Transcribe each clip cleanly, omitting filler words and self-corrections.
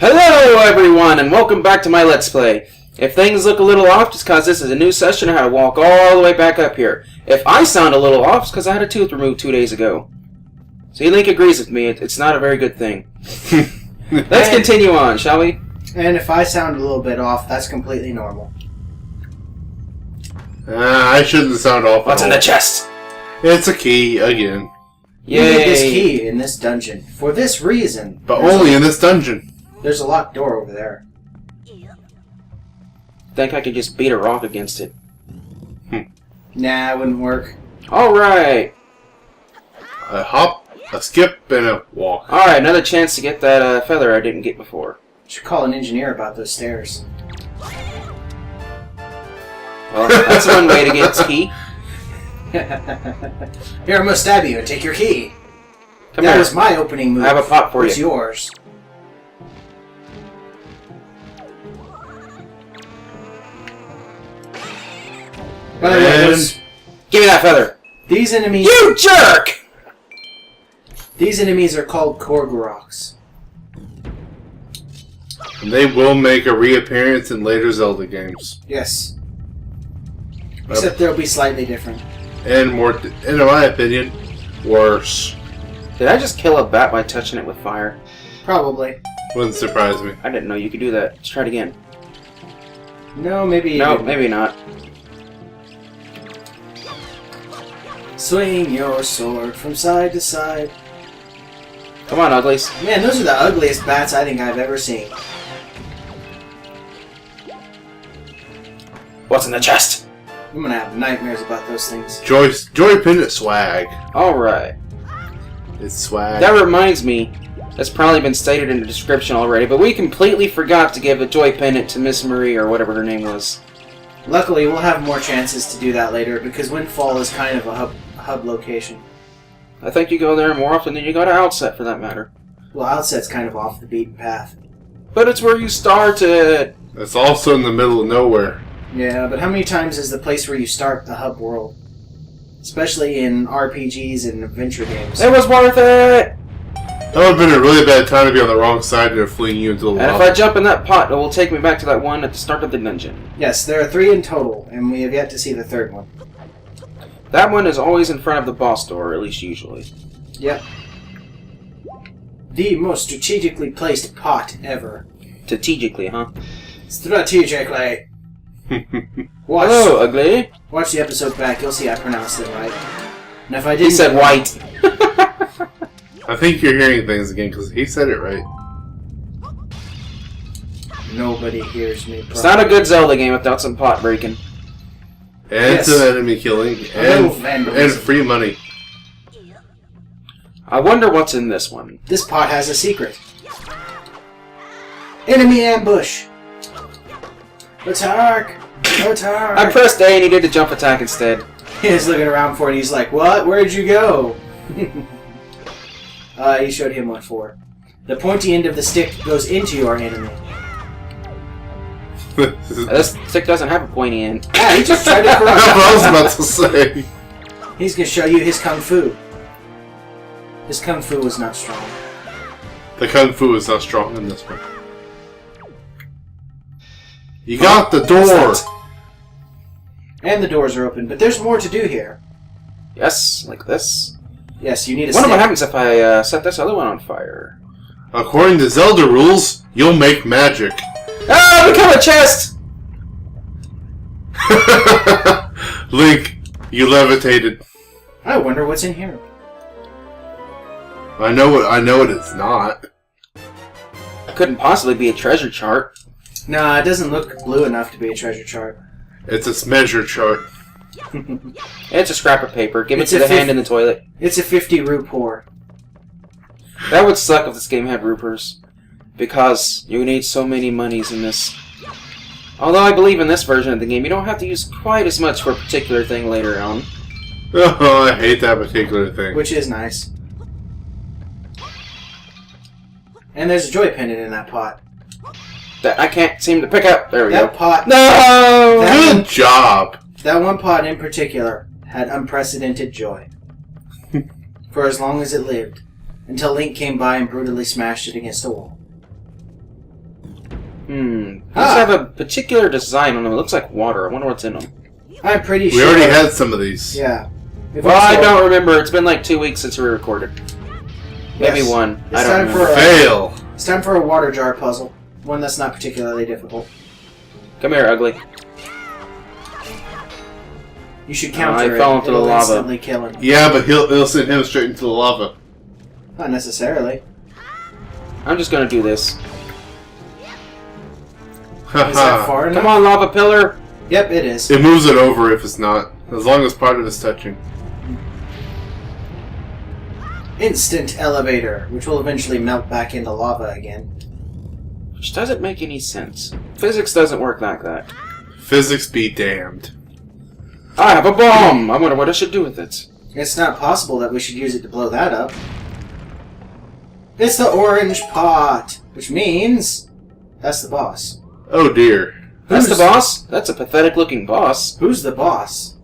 Hello everyone, and welcome back to my Let's Play. If things look a little off, just because this is a new session, I had to walk all the way back up here. If I sound a little off, it's because I had a tooth removed 2 days ago. See, Link agrees with me. It's not a very good thing. Let's continue on, shall we? And if I sound a little bit off, that's completely normal. I shouldn't sound off. What's in the chest? It's a key, again. You need this key in this dungeon. For this reason. But only in this dungeon. There's a locked door over there. Think I could just beat a rock against it. Nah, it wouldn't work. Alright. A hop, a skip, and a walk. Alright, another chance to get that feather I didn't get before. Should call an engineer about those stairs. Well, that's one way to get its key. Here, I'm gonna stab you and take your key. Come That here. was my opening move. I have a pot for It's you. yours. By the way, Give me that feather. these enemies. You jerk! These enemies are called Korgoroks. And they will make a reappearance in later Zelda games. Yes. Except they'll be slightly different. And more, in my opinion, worse. Did I just kill a bat by touching it with fire? Probably. Wouldn't surprise me. I didn't know you could do that. Let's try it again. No, maybe. No, maybe not. Swing your sword from side to side. Come on, uglies. Man, those are the ugliest bats I think I've ever seen. What's in the chest? I'm gonna have nightmares about those things. Joy Pendant swag. Alright. It's swag. That reminds me, that's probably been stated in the description already, but we completely forgot to give a joy pendant to Miss Marie, or whatever her name was. Luckily, we'll have more chances to do that later, because Windfall is kind of a hub location. I think you go there more often than you go to Outset, for that matter. Well, Outset's kind of off the beaten path. But it's where you started! It's also in the middle of nowhere. Yeah, but how many times is the place where you start the hub world? Especially in RPGs and adventure games. It was worth it! That would have been a really bad time to be on the wrong side and they're fleeing you into the And if lava. I jump in that pot, it will take me back to that one at the start of the dungeon. Yes, there are 3 in total, and we have yet to see the 3rd one. That one is always in front of the boss door, at least usually. Yep. The most strategically placed pot ever. Strategically, huh? Strategically. Watch, Hello, ugly. watch the episode back, you'll see I pronounced it right. And if I didn't... He said white. I think you're hearing things again because he said it right. Nobody hears me. It's not a good Zelda game without some pot breaking. And Yes. some enemy killing. little vandalism. And free money. I wonder what's in this one. This pot has a secret. Enemy ambush! Attack! Attack! I pressed A and he did a jump attack instead. He's looking around for it, he's like, what? Where'd you go? He showed him what for. The pointy end of the stick goes into your enemy. This stick doesn't have a pointy end. Yeah, he just tried to That's what corrupt. I was about to say. He's gonna show you his kung fu. His kung fu is not strong. The kung fu is not strong in this one. You got the door! And the doors are open, but there's more to do here. Yes, like this. Yes, you need a Wonder what stick. happens if I set this other one on fire. According to Zelda rules, you'll make magic. Ah, become a chest! Link, you levitated. I wonder what's in here. I know it is not. It couldn't possibly be a treasure chart. Nah, it doesn't look blue enough to be a treasure chart. It's a measure chart. It's a scrap of paper. Give It's it to a the hand in the toilet. It's a 50 root pour. That would suck if this game had roopers. Because you need so many monies in this. Although I believe in this version of the game, you don't have to use quite as much for a particular thing later on. Oh, I hate that particular thing. Which is nice. And there's a joy pendant in that pot. That I can't seem to pick up. There we That go. pot... No! Good job! That one pot in particular had unprecedented joy. For as long as it lived. Until Link came by and brutally smashed it against a wall. These have a particular design on them. It looks like water. I wonder what's in them. I'm pretty We sure. already had some of these. Yeah. Well, I don't remember. It's been like 2 weeks since we recorded. Maybe Yes. one. It's I don't time remember. for Fail. It's time for a water jar puzzle. One that's not particularly difficult. Come here, ugly. You should counter I fell it. into the It'll lava. instantly kill him. Yeah, but he'll send him straight into the lava. Not necessarily. I'm just gonna do this. Is that far enough? Come on, lava pillar! Yep, it is. It moves it over if it's not, as long as part of it's touching. Instant elevator, which will eventually melt back into lava again. Which doesn't make any sense. Physics doesn't work like that. Physics be damned. I have a bomb! I wonder what I should do with it. It's not possible that we should use it to blow that up. It's the orange pot, which means that's the boss. Oh dear. That's the Who's- boss? That's a pathetic looking boss. Who's the boss?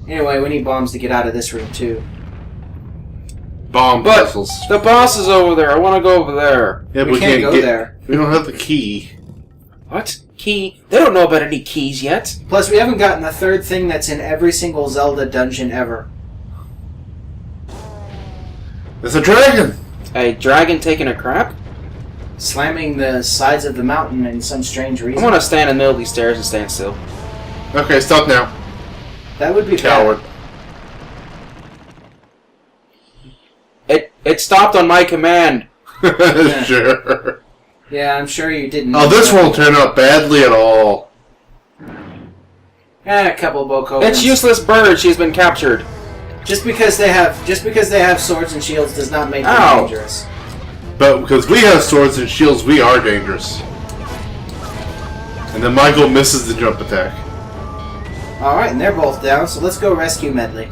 Anyway, we need bombs to get out of this room too. Bomb But puzzles. the boss is over there. I want to go over there. Yeah, We can't go there. We don't have the key. What? Key? They don't know about any keys yet. Plus, we haven't gotten the third thing that's in every single Zelda dungeon ever. It's a dragon! A dragon taking a crap? Slamming the sides of the mountain in some strange I reason. want to stand in the middle of these stairs and stand still. Okay, stop now. That would be Coward. It stopped on my command. Sure. Yeah, I'm sure you didn't. Oh, this won't turn out badly at all. A couple of Bokovans. It's useless bird. She's been captured. Just because they have swords and shields does not make them Ow. dangerous. But because we have swords and shields, we are dangerous. And then Michael misses the jump attack. Alright, and they're both down, so let's go rescue Medli.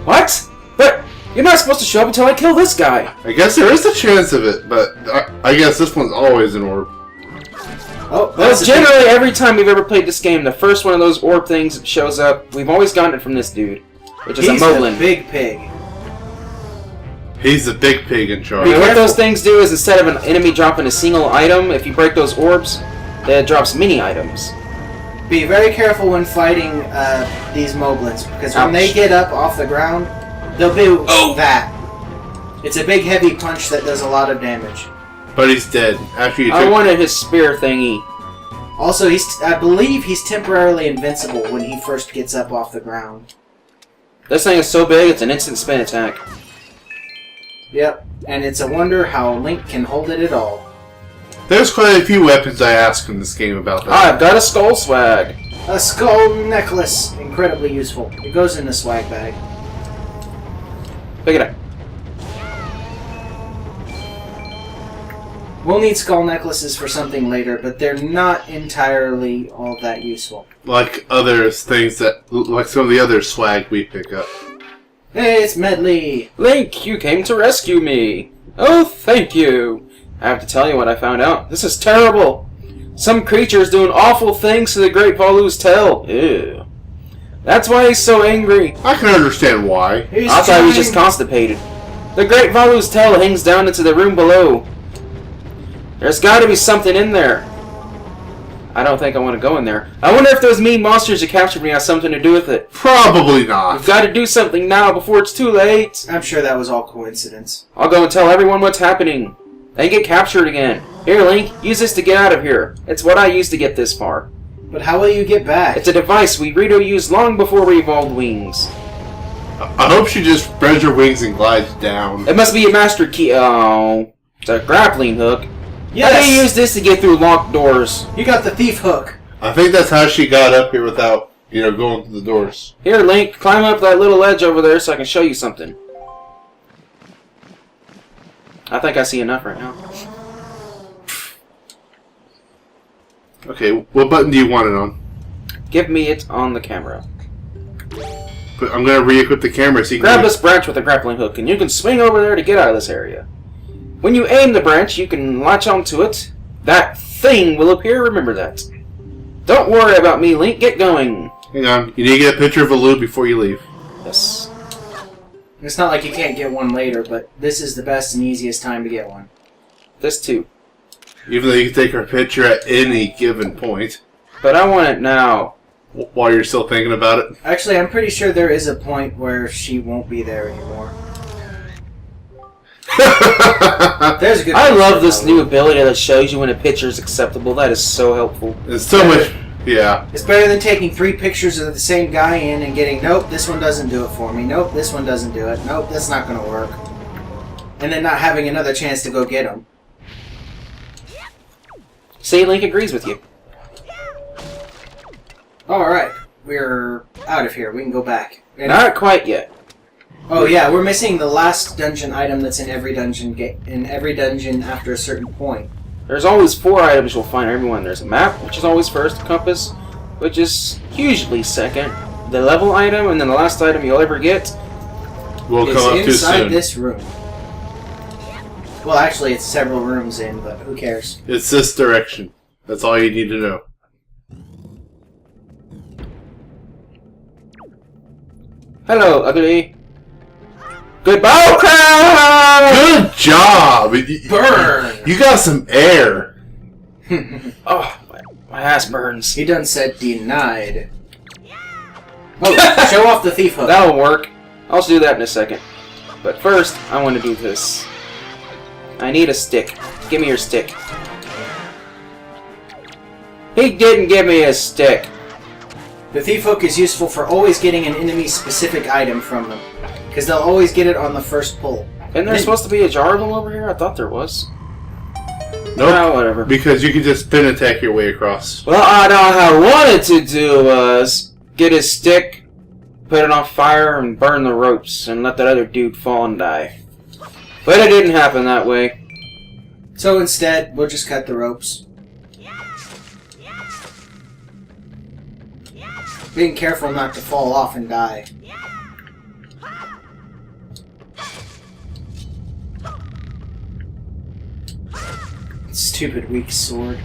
What? But you're not supposed to show up until I kill this guy. I guess there is a chance of it, but I guess this one's always an orb. Oh, Well, that's a generally, every time we've ever played this game, the first one of those orb things shows up. We've always gotten it from this dude, which is He's a a Moblin. big pig. He's the big pig in charge. And what those things do is instead of an enemy dropping a single item, if you break those orbs, it drops mini items. Be very careful when fighting these Moblins, because when Ouch. they get up off the ground, they'll do Oh. that. It's a big heavy punch that does a lot of damage. But he's dead. After you I took... wanted his spear thingy. Also, I believe he's temporarily invincible when he first gets up off the ground. This thing is so big, it's an instant spin attack. Yep, and it's a wonder how Link can hold it at all. There's quite a few weapons I ask in this game about that. I've got a skull swag. A skull necklace, incredibly useful. It goes in the swag bag. Pick it up. We'll need skull necklaces for something later, but they're not entirely all that useful. Like other things that... Like some of the other swag we pick up. Hey, it's Medli! Link, you came to rescue me. Oh, thank you. I have to tell you what I found out. This is terrible. Some creature's doing awful things to the Great Volu's tail. Ew. That's why he's so angry. I can understand why. He's I thought he was trying- just constipated. The Great Volu's tail hangs down into the room below. There's gotta be something in there. I don't think I want to go in there. I wonder if those mean monsters who captured me have something to do with it. Probably not. We've got to do something now before it's too late. I'm sure that was all coincidence. I'll go and tell everyone what's happening. They get captured again. Here, Link, use this to get out of here. It's what I used to get this far. But how will you get back? It's a device we Rito used long before we evolved wings. I hope she just spreads her wings and glides down. It must be a master key. Oh, it's a grappling hook. Yes! How do you use this to get through locked doors? You got the thief hook. I think that's how she got up here without, going through the doors. Here, Link, climb up that little ledge over there so I can show you something. I think I see enough right now. Okay, what button do you want it on? Give me it on the camera. But I'm gonna re-equip the camera so you can... Grab this branch with a grappling hook, and you can swing over there to get out of this area. When you aim the branch, you can latch onto it. That thing will appear, remember that. Don't worry about me, Link, get going. Hang on, you need to get a picture of Alu before you leave. Yes. It's not like you can't get one later, but this is the best and easiest time to get one. This too. Even though you can take her picture at any given point. But I want it now. While you're still thinking about it. Actually, I'm pretty sure there is a point where she won't be there anymore. There's a good. I love this new ability that shows you when a picture is acceptable. That is so helpful. It's so much. Yeah. It's better than taking 3 pictures of the same guy in and getting, nope, this one doesn't do it for me. Nope, this one doesn't do it. Nope, that's not going to work. And then not having another chance to go get him. See, Link agrees with you. Alright, we're out of here. We can go back. And Not quite yet. oh yeah, we're missing the last dungeon item that's in every dungeon after a certain point. There's always 4 items you'll find everyone. There's a map, which is always first, a compass, which is usually second, the level item, and then the last item you'll ever get We'll is come up too inside soon. this room. Well, actually, it's several rooms in, but who cares? It's this direction. That's all you need to know. Hello, ugly. Goodbye, crowd! Good job! Burn! You got some air. Oh, my ass burns. He done said denied. Oh, show off the thief hook. That'll work. I'll do that in a second. But first, I want to do this. I need a stick. Give me your stick. He didn't give me a stick. The thief hook is useful for always getting an enemy-specific item from them. Because they'll always get it on the first pull. Isn't there supposed to be a jar of them over here? I thought there was. Nope. Oh, whatever. Because you can just spin attack your way across. Well, I know how I wanted to do was get his stick, put it on fire, and burn the ropes, and let that other dude fall and die. But it didn't happen that way. So instead, we'll just cut the ropes. Being careful not to fall off and die. Stupid weak sword.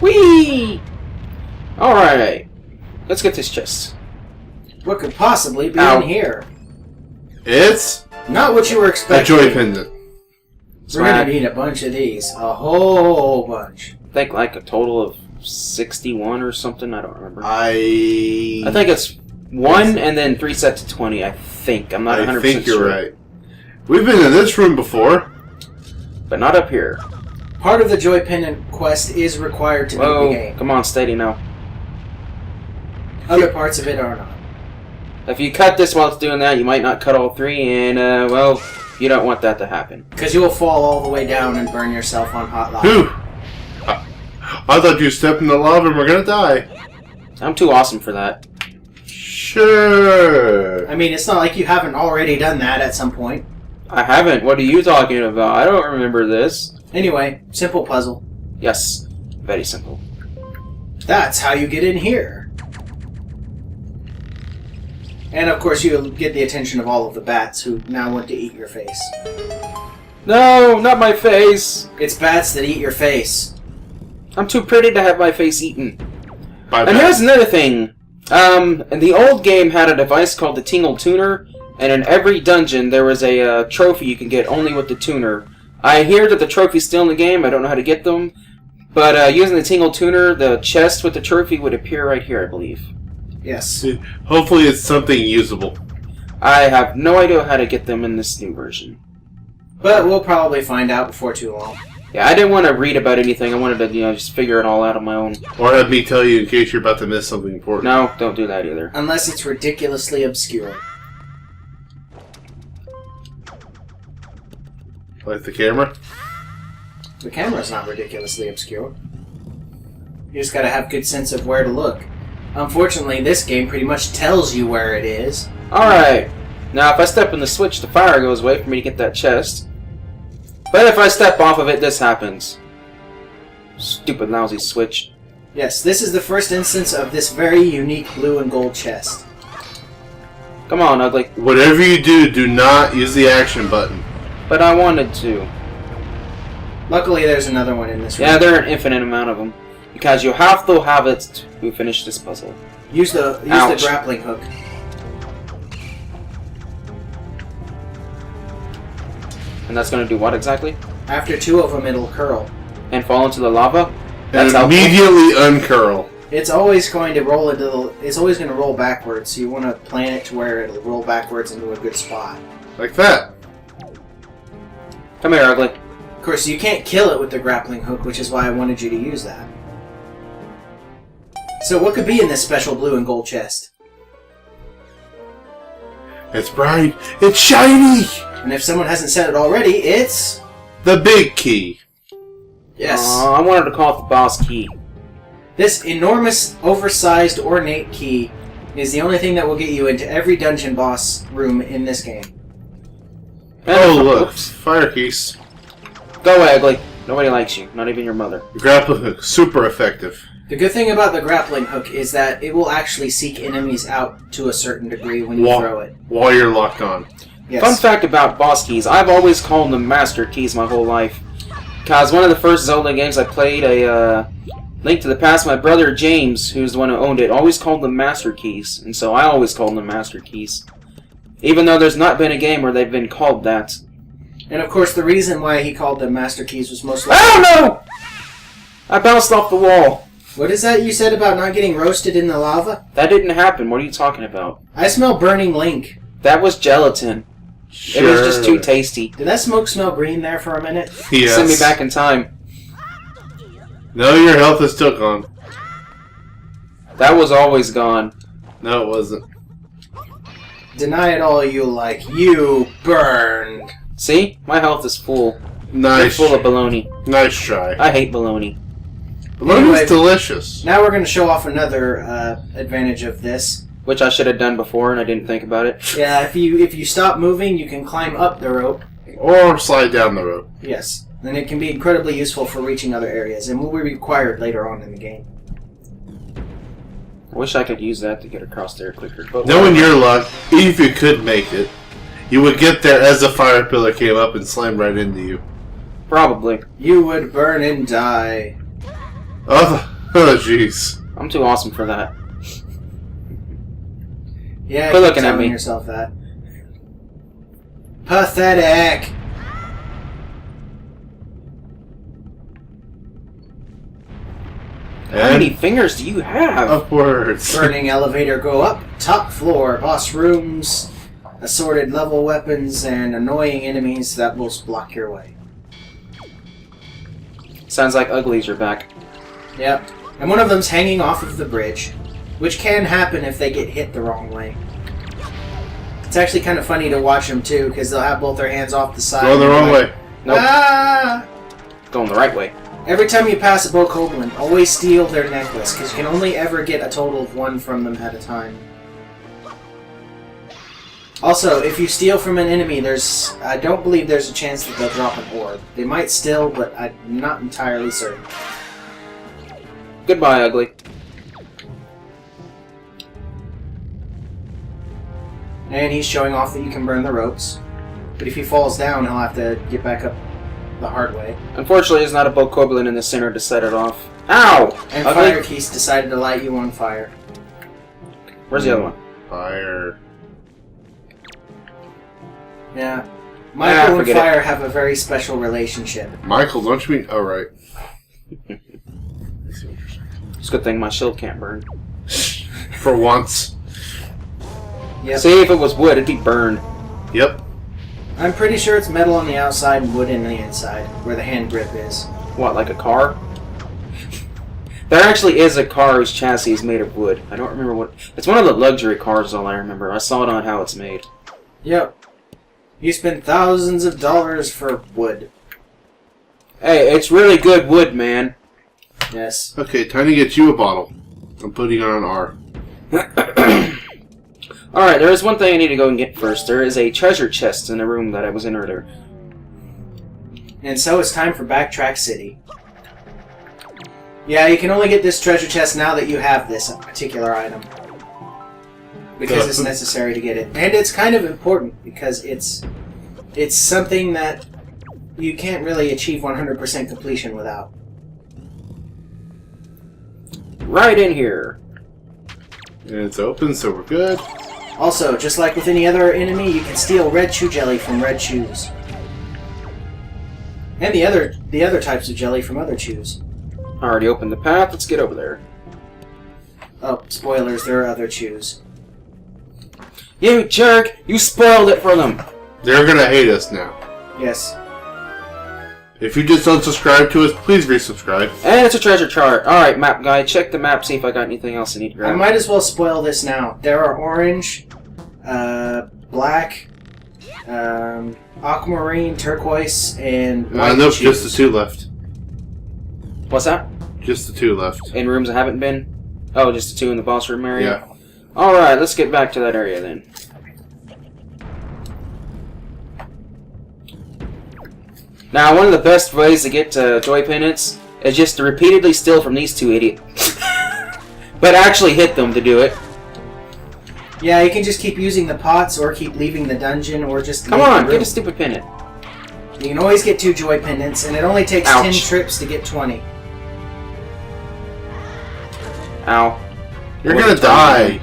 Whee! Alright. Let's get this chest. What could possibly be Ow. in here? It's Not what you were a expecting. joy pendant. We're gonna need a bunch of these. A whole bunch. I think like a total of 61 or something. I don't remember. I think it's 1 and then 3 sets of 20, I think. I'm not 100% I think you're sure. right. We've been in this room before. But not up here. Part of the Joy Pendant quest is required to beat the Whoa, game. come on, steady now. Other parts of it are not. If you cut this while it's doing that, you might not cut all 3, and, well, you don't want that to happen. Because you'll fall all the way down and burn yourself on hot lava. Whew. I thought you stepped in the lava and we're gonna die. I'm too awesome for that. Sure. I mean, it's not like you haven't already done that at some point. I haven't. What are you talking about? I don't remember this. Anyway, simple puzzle. Yes, very simple. That's how you get in here. And of course you'll get the attention of all of the bats who now want to eat your face. No, not my face. It's bats that eat your face. I'm too pretty to have my face eaten. Bye And here's another thing. In the old game had a device called the Tingle Tuner, and in every dungeon there was a trophy you can get only with the tuner. I hear that the trophy's still in the game. I don't know how to get them. But using the Tingle Tuner, the chest with the trophy would appear right here, I believe. Yes. Hopefully it's something usable. I have no idea how to get them in this new version. But we'll probably find out before too long. Yeah, I didn't want to read about anything. I wanted to, just figure it all out on my own. Or have me tell you in case you're about to miss something important. No, don't do that either. Unless it's ridiculously obscure. Like the camera? The camera's not ridiculously obscure. You just gotta have good sense of where to look. Unfortunately, this game pretty much tells you where it is. Alright. Now, if I step on the switch, the fire goes away for me to get that chest. But if I step off of it, this happens. Stupid lousy switch. Yes, this is the first instance of this very unique blue and gold chest. Come on, ugly. Whatever you do, do not use the action button. But I wanted to. Luckily, there's another one in this room. Yeah, there are an infinite amount of them. Because you have to have it to finish this puzzle. Use the Ouch. grappling hook. And that's gonna do what exactly? After 2 of them, it'll curl. And fall into the lava? And That's immediately uncurl. It's always going to roll into the... It's always going to roll backwards, so you want to plan it to where it'll roll backwards into a good spot. Like that. Come here, Ugly. Of course, you can't kill it with the grappling hook, which is why I wanted you to use that. So what could be in this special blue and gold chest? It's bright. It's shiny. And if someone hasn't said it already, it's... The big key. Yes. I wanted to call it the boss key. This enormous, oversized, ornate key is the only thing that will get you into every dungeon boss room in this game. Oh, look. Fire keys. Go away, Ugly. Nobody likes you. Not even your mother. Grappling hook. Super effective. The good thing about the grappling hook is that it will actually seek enemies out to a certain degree when you throw it. While you're locked on. Yes. Fun fact about boss keys. I've always called them master keys my whole life. Because one of the first Zelda games I played, a Link to the Past, my brother James, who's the one who owned it, always called them master keys. And so I always called them master keys. Even though there's not been a game where they've been called that. And of course the reason why he called them master keys was most likely... Oh no! I bounced off the wall. What is that you said about not getting roasted in the lava? That didn't happen. What are you talking about? I smell burning Link. That was gelatin. Sure. It was just too tasty. Did that smoke smell green there for a minute? Yes. Send me back in time. No, your health is still gone. That was always gone. No, it wasn't. Deny it all you like. You burned. See? My health is full. Nice. You're full of baloney. Nice try. I hate baloney. Baloney's Anyway, delicious. Now we're going to show off another advantage of this. Which I should have done before and I didn't think about it. Yeah, if you stop moving, you can climb up the rope. Or slide down the rope. Yes. And it can be incredibly useful for reaching other areas, and will be required later on in the game. I wish I could use that to get across there quicker. But Knowing your luck, if you could make it, you would get there as the fire pillar came up and slammed right into you. Probably. You would burn and die. Oh, jeez. I'm too awesome for that. Yeah, Quit keep looking at telling me. yourself that. Pathetic. How many fingers do you have? Upwards. Burning elevator go up. Top floor. Boss rooms. Assorted level weapons and annoying enemies that will block your way. Sounds like Uglies are back. Yep. And one of them's hanging off of the bridge, which can happen if they get hit the wrong way. It's actually kind of funny to watch them too, because they'll have both their hands off the side. Go the wrong way. Nope. Ah! Going the right way. Every time you pass a bokoblin, always steal their necklace, because you can only ever get a total of one from them at a time. Also, if you steal from an enemy, I don't believe there's a chance that they'll drop an orb. They might still, but I'm not entirely certain. Goodbye, Ugly. And he's showing off that you can burn the ropes. But if he falls down, he'll have to get back up the hard way. Unfortunately, there's not a bokoblin in the center to set it off. Ow! And Ugly. Fire Keys decided to light you on fire. Where's the other one? Fire. Yeah. Michael and forget Fire have a very special relationship. Michael, don't you mean... Oh, right. It's a good thing my shield can't burn. For once. Yep. See, if it was wood, it'd be burned. Yep. I'm pretty sure it's metal on the outside and wood on the inside, where the hand grip is. What, like a car? There actually is a car whose chassis is made of wood. I don't remember what... It's one of the luxury cars, all I remember. I saw it on how it's made. Yep. You spend thousands of dollars for wood. Hey, it's really good wood, man. Yes. Okay, time to get you a bottle. I'm putting it on R. Alright, there is one thing I need to go and get first. There is a treasure chest in the room that I was in earlier. And so it's time for Backtrack City. Yeah, you can only get this treasure chest now that you have this particular item. Because it's necessary to get it. And it's kind of important, because it's something that you can't really achieve 100% completion without. Right in here. And it's open, so we're good. Also, just like with any other enemy, you can steal red shoe jelly from red shoes. And the other types of jelly from other chews. I already opened the path. Let's get over there. Oh, spoilers, there are other chews. You jerk! You spoiled it for them! They're gonna hate us now. Yes. If you just unsubscribe to us, please resubscribe. And it's a treasure chart. Alright, map guy, check the map, see if I got anything else I need to grab. I might as well spoil this now. There are orange, black, aquamarine, turquoise, and white Nope, chews. just the 2 left. What's that? Just the 2 left. In rooms that haven't been? Oh, just the 2 in the boss room area? Yeah. Alright, let's get back to that area then. Now, one of the best ways to get joy pendants is just to repeatedly steal from these 2 idiots. But actually hit them to do it. Yeah, you can just keep using the pots, or keep leaving the dungeon, or just Come leave on, the get room. a stupid pendant. You can always get 2 joy pendants, and it only takes Ouch. 10 trips to get 20. Ow. You're What gonna a die.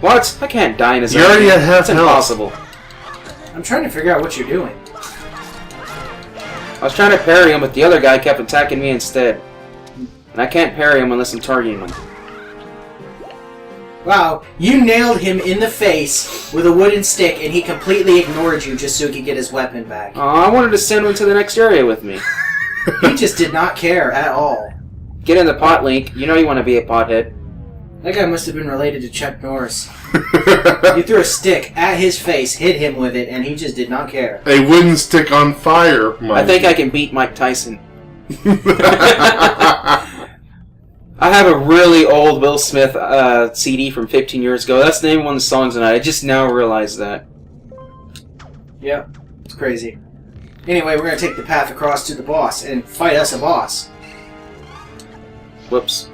What? I can't die in a You already had half It's health. impossible. I'm trying to figure out what you're doing. I was trying to parry him, but the other guy kept attacking me instead. And I can't parry him unless I'm targeting him. Wow, you nailed him in the face with a wooden stick, and he completely ignored you just so he could get his weapon back. Aw, I wanted to send him to the next area with me. He just did not care at all. Get in the pot, Link. You know you want to be a pothead. That guy must have been related to Chuck Norris. You threw a stick at his face, hit him with it, and he just did not care. A wooden stick on fire, I think I can beat Mike Tyson. I have a really old Will Smith CD from 15 years ago. That's the name of one of the songs tonight. I just now realized that. Yep, it's crazy. Anyway, we're going to take the path across to the boss and fight us a boss. Whoops.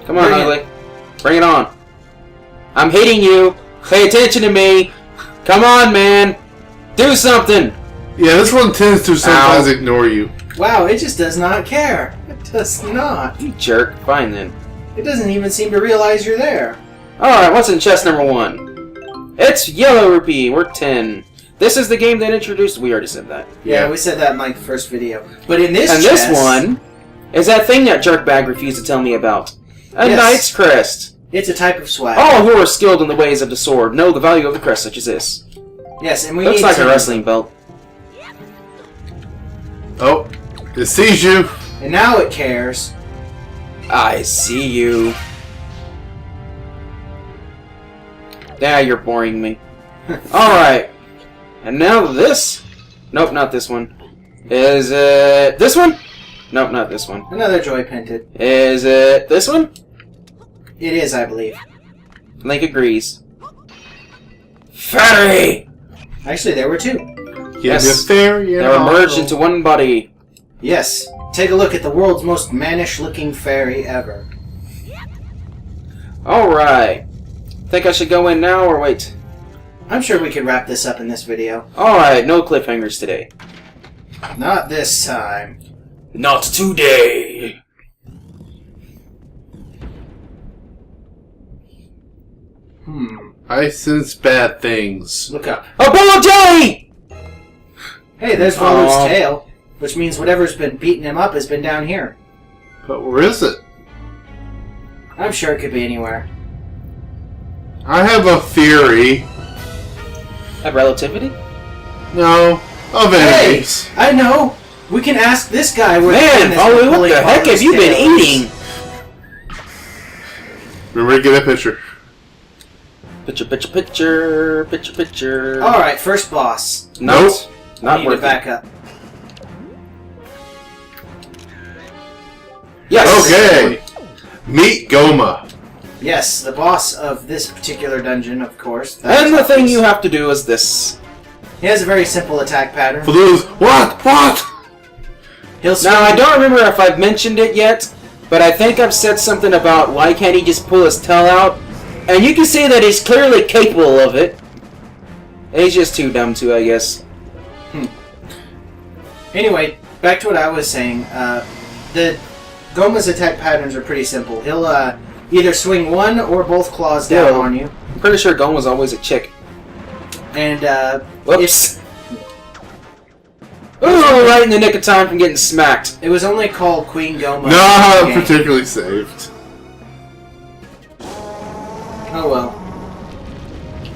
Come on, Bring it. ugly. Bring it on. I'm hitting you. Pay attention to me. Come on, man. Do something. Yeah, this one tends to sometimes Ow. ignore you. Wow, it just does not care. It does not. You jerk. Fine then. It doesn't even seem to realize you're there. Alright, what's in chest number 1? It's Yellow Rupee. We're 10. This is the game that introduced... We already said that. Yeah, we said that in like the first video. But in this And chest, this one is that thing that jerkbag refused to tell me about. A Yes. knight's crest. it's a type of swag. All who are skilled in the ways of the sword know the value of the crest such as this. Yes, and we Looks need like to... a wrestling belt. Oh, it sees you. And now it cares. I see you. Yeah, you're boring me. Alright. And now this... Nope, not this one. Is it... this one? Nope, not this one. Another joy pendant. Is it this one? It is, I believe. Link agrees. Fairy! Actually, there were 2. Yes. Yes. Fairy and They were merged all. into one body. Yes. Take a look at the world's most mannish-looking fairy ever. Alright. Think I should go in now or wait? I'm sure we could wrap this up in this video. Alright, no cliffhangers today. Not this time. Not today. I sense bad things. Look up. A ball of jelly! Hey, there's Valu's Aw. tail. Which means whatever's been beating him up has been down here. But where is it? I'm sure it could be anywhere. I have a theory. Have relativity? No, of Hey! enemies. I know! We can ask this guy where Man, Valu, what the heck have you been eating? Remember to get a picture. Picture, picture, picture, picture, picture. Alright, first boss. Not, not I need to worth back it. up. Yes! Okay. Meet Goma. Yes, the boss of this particular dungeon, of course. That And is the thing obvious. you have to do is this. He has a very simple attack pattern. For those, what? He'll swing. Now, I don't remember if I've mentioned it yet, but I think I've said something about why can't he just pull his tail out? And you can see that he's clearly capable of it. He's just too dumb to, I guess. Anyway, back to what I was saying. The Goma's attack patterns are pretty simple. He'll either swing one or both claws down Yeah. on you. I'm pretty sure Gon was always a chick. And Whoops. Ooh, Oh, right in the nick of time from getting smacked. It was only called Queen Goma. Not particularly saved. Oh well.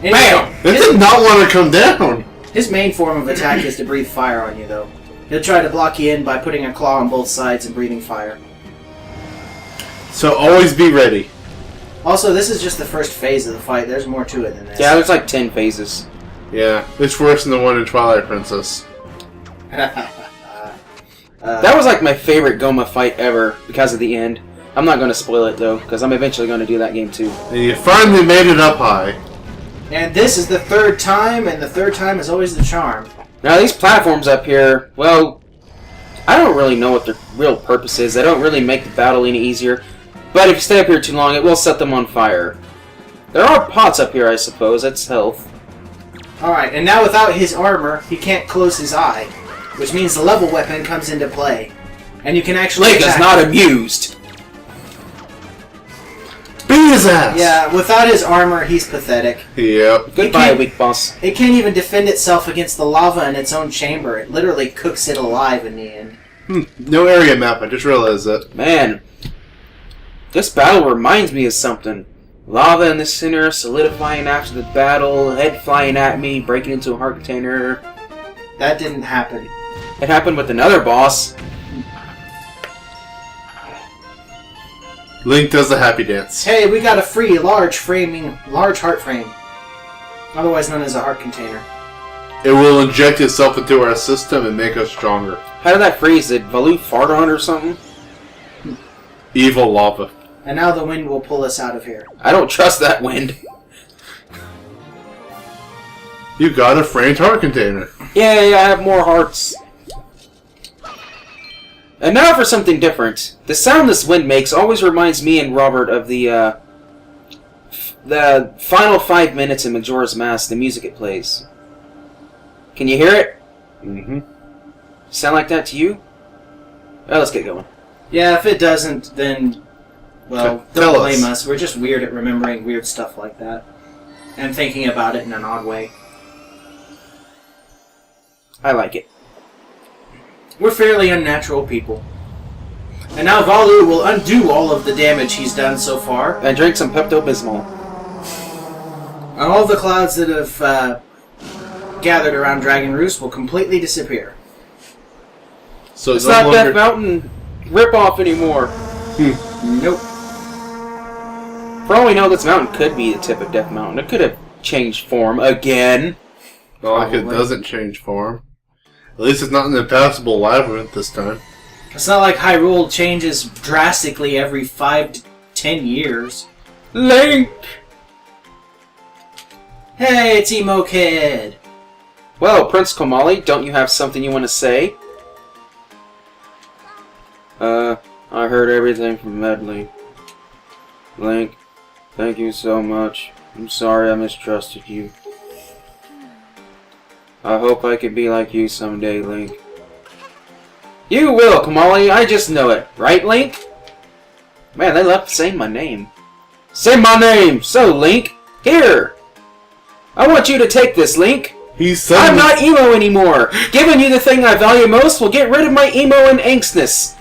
Anyway, Bam! It did not want to come down. His main form of attack is to breathe fire on you, though. He'll try to block you in by putting a claw on both sides and breathing fire. So always be ready. Also, this is just the first phase of the fight. There's more to it than this. Yeah, there's like 10 phases. Yeah, it's worse than the one in Twilight Princess. That was like my favorite Goma fight ever because of the end. I'm not going to spoil it though, because I'm eventually going to do that game too. And you finally made it up high. And this is the third time, and the third time is always the charm. Now these platforms up here, well, I don't really know what their real purpose is. They don't really make the battle any easier. But if you stay up here too long, it will set them on fire. There are pots up here, I suppose. That's health. Alright, and now without his armor, he can't close his eye. Which means the level weapon comes into play. And you can actually Link is not amused. Beat his ass! Yeah, without his armor, he's pathetic. Yep. Goodbye, weak boss. It can't even defend itself against the lava in its own chamber. It literally cooks it alive in the end. No area map, I just realized that. Man, this battle reminds me of something. Lava in the center, solidifying after the battle, head flying at me, breaking into a heart container. That didn't happen. It happened with another boss. Link does the happy dance. Hey, we got a free large heart frame. Otherwise known as a heart container. It will inject itself into our system and make us stronger. How did that freeze? Did Valoo fart on it or something? Evil lava. And now the wind will pull us out of here. I don't trust that wind. You got a framed heart container. Yay, I have more hearts. And now for something different. The sound this wind makes always reminds me and Robert of the final 5 minutes in Majora's Mask, the music it plays. Can you hear it? Mm-hmm. Sound like that to you? Well, let's get going. Yeah, if it doesn't, then, well, Tell don't blame us. us. We're just weird at remembering weird stuff like that. And thinking about it in an odd way. I like it. We're fairly unnatural people. And now Valoo will undo all of the damage he's done so far. And drink some Pepto-Bismol. And all the clouds that have gathered around Dragon Roost will completely disappear. So It's not Death Mountain ripoff anymore. Nope. For all we know, this mountain could be the tip of Death Mountain. It could have changed form again. Not like it doesn't change form. At least it's not an impassable labyrinth this time. It's not like Hyrule changes drastically every 5 to 10 years. Link! Hey, it's Emo Kid! Well, Prince Komali, don't you have something you want to say? I heard everything from Medli. Link, thank you so much. I'm sorry I mistrusted you. I hope I can be like you someday, Link. You will, Komali, I just know it. Right, Link? Man, they love saying my name. Say my name! So, Link, here! I want you to take this, Link. I'm not emo anymore. Giving you the thing I value most will get rid of my emo and angstness.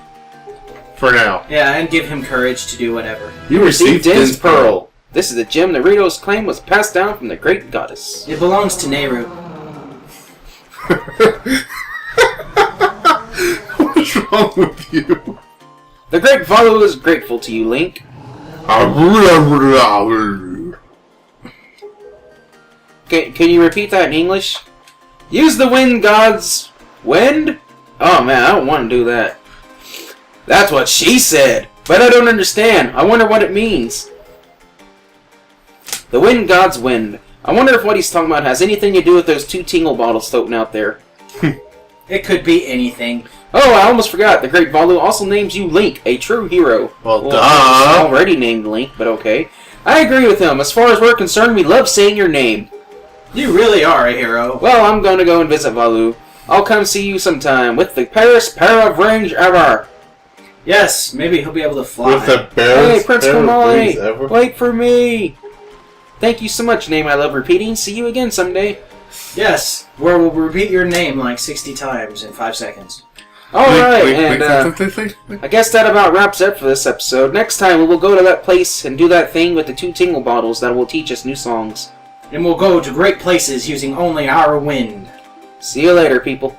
For now. Yeah, and give him courage to do whatever. You received Din's Pearl. This is the gem Naruto's claim was passed down from the great goddess. It belongs to Nehru. What's wrong with you? The great Valoo is grateful to you, Link. Can you repeat that in English? Use the wind god's wind? Oh man, I don't want to do that. That's what she said. But I don't understand. I wonder what it means. The wind god's wind. I wonder if what he's talking about has anything to do with those 2 tingle bottles floating out there. It could be anything. Oh, I almost forgot. The great Valoo also names you Link, a true hero. Well, he's duh. already named Link, but okay. I agree with him. As far as we're concerned, we love saying your name. You really are a hero. Well, I'm going to go and visit Valoo. I'll come see you sometime with the barest pair of range ever. Yes, maybe he'll be able to fly. With the barest Hey, Prince pair of wings Komali, ever. wait for me. Thank you so much, name I love repeating. See you again someday. Yes, where we'll repeat your name like 60 times in 5 seconds. Alright, and I guess that about wraps up for this episode. Next time we will go to that place and do that thing with the 2 tingle bottles that will teach us new songs. And we'll go to great places using only our wind. See you later, people.